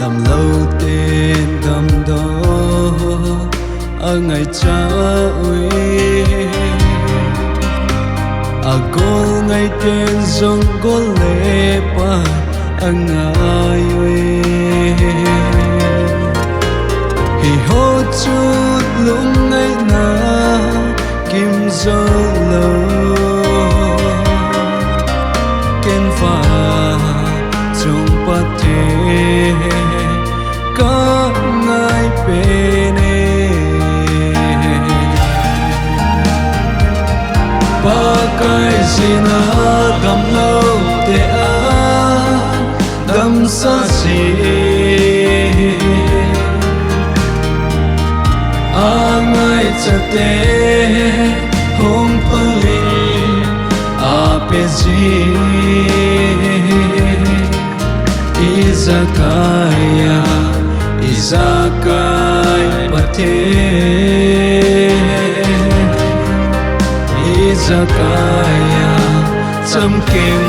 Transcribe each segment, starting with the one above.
đầm lâu tên đầm đó ở ngày cha uy agol ngày tên dòng gol lệ pa ang ngày uy hi hô chút lung ngày na kim dâu lâu ken pha trong bát thế có ngày bên ba cái gì na đầm lâu te a đầm sa gì a ngày cha te hong pali a pe gì Izakaya, Izakai pate Izakaya, chăm kim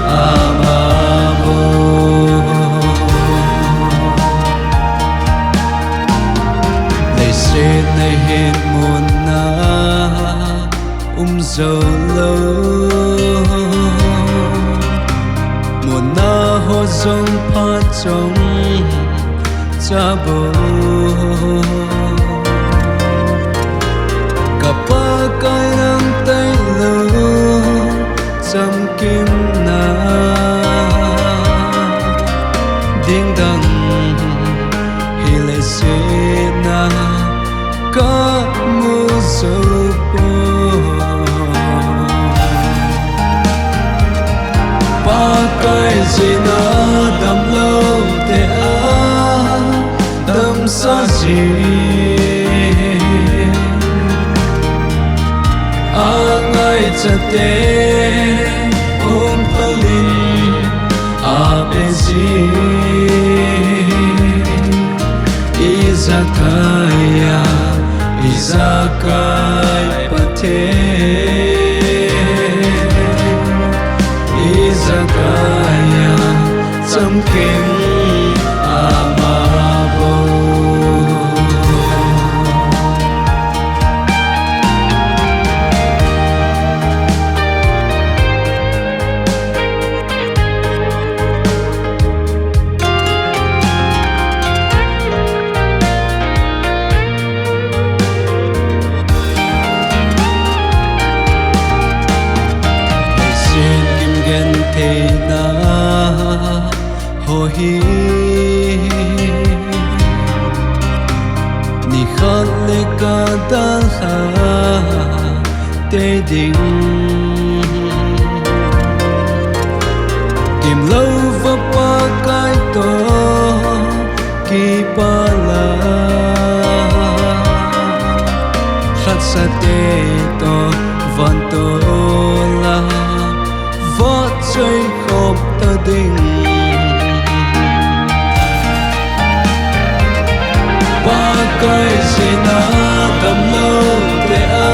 amabo Này sẽ này hiện muôn na dầu lâu muôn na ho dòng pha trong cha bồ cả ba cái ngang tay lâu chăm kim na đinh đằng hi lệ sẽ na có mưa dầu cái gì nó đầm lâu te a đầm sa gì a ngày cha te ôm palin a be gì izakaya izakai pate Izakaya chăm kim amabo thế na ho hi ni khát lệ ca ta ha tê đình tìm lâu và ba cái to kỳ ba la khát sa tê to van to la võ chơi khóc ta đình ba cái gì na đầm lâu te a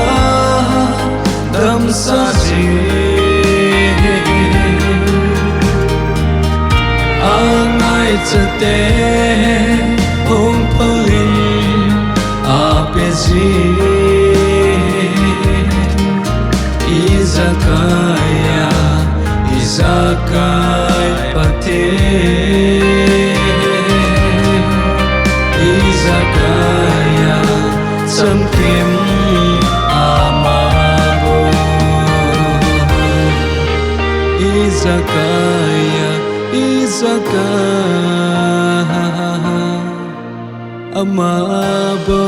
đầm sa gì a ngày cha te hong palin a pe gì izakaya Izakai pate Izakaya chăm kim amabo Izakaya Izakaya amabo